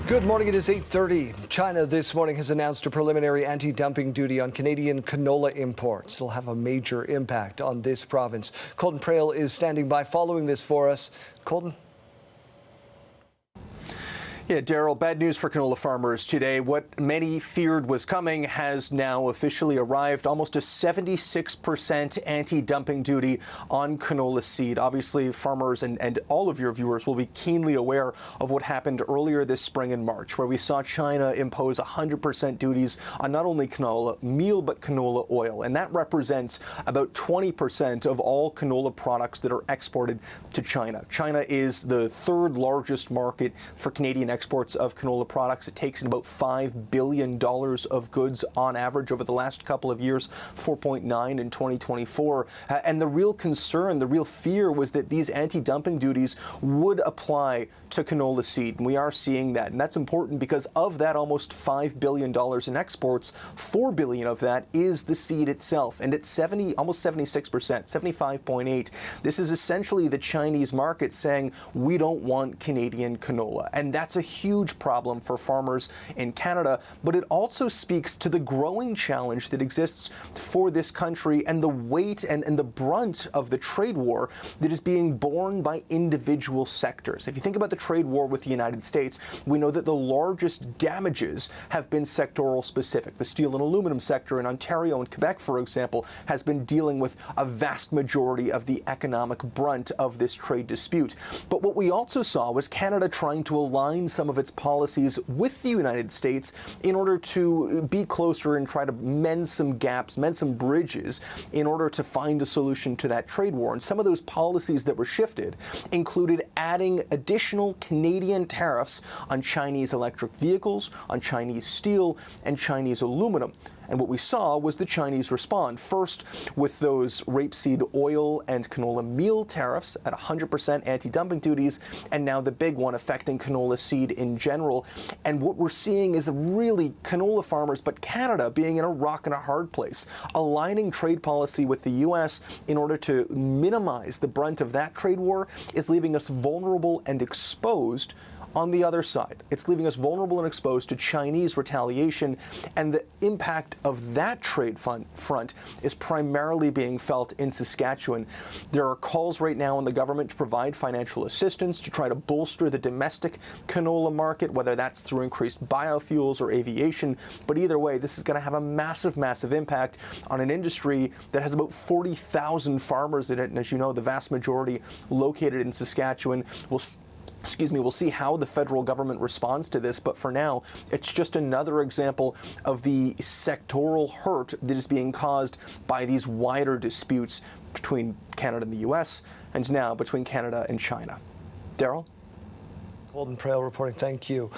Good morning. It is 8:30. China this morning has announced a preliminary anti-dumping duty on Canadian canola imports. It'll have a major impact on this province. Colton Praill is standing by following this for us. Colton? Yeah, Daryl, bad news for canola farmers today. What many feared was coming has now officially arrived. Almost a 76% anti-dumping duty on canola seed. Obviously, farmers and all of your viewers will be keenly aware of what happened earlier this spring in March, where we saw China impose 100% duties on not only canola meal, but canola oil. And that represents about 20% of all canola products that are exported to China. China is the third largest market for Canadian exports of canola products. It takes in about $5 billion of goods on average over the last couple of years, 4.9 in 2024. And the real concern, the real fear was that these anti-dumping duties would apply to canola seed. And we are seeing that. And that's important because of that almost $5 billion in exports, $4 billion of that is the seed itself. And it's almost 76%, 75.8. This is essentially the Chinese market saying, we don't want Canadian canola. And that's a huge problem for farmers in Canada, but it also speaks to the growing challenge that exists for this country and the weight and the brunt of the trade war that is being borne by individual sectors. If you think about the trade war with the United States, we know that the largest damages have been sectoral specific. The steel and aluminum sector in Ontario and Quebec, for example, has been dealing with a vast majority of the economic brunt of this trade dispute. But what we also saw was Canada trying to align some of its policies with the United States in order to be closer and try to mend some gaps, mend some bridges in order to find a solution to that trade war. And some of those policies that were shifted included adding additional Canadian tariffs on Chinese electric vehicles, on Chinese steel, and Chinese aluminum. And what we saw was the Chinese respond, first with those rapeseed oil and canola meal tariffs at 100% anti-dumping duties, and now the big one affecting canola seed in general. And what we're seeing is really canola farmers, but Canada being in a rock and a hard place, aligning trade policy with the U.S. in order to minimize the brunt of that trade war is leaving us vulnerable and exposed on the other side. It's leaving us vulnerable and exposed to Chinese retaliation, and the impact of that trade front is primarily being felt in Saskatchewan. There are calls right now on the government to provide financial assistance to try to bolster the domestic canola market, whether that's through increased biofuels or aviation. But either way, this is going to have a massive, massive impact on an industry that has about 40,000 farmers in it. And as you know, the vast majority located in Saskatchewan. We'll see how the federal government responds to this, but for now, it's just another example of the sectoral hurt that is being caused by these wider disputes between Canada and the U.S., and now between Canada and China. Daryl? Colton Praill reporting. Thank you.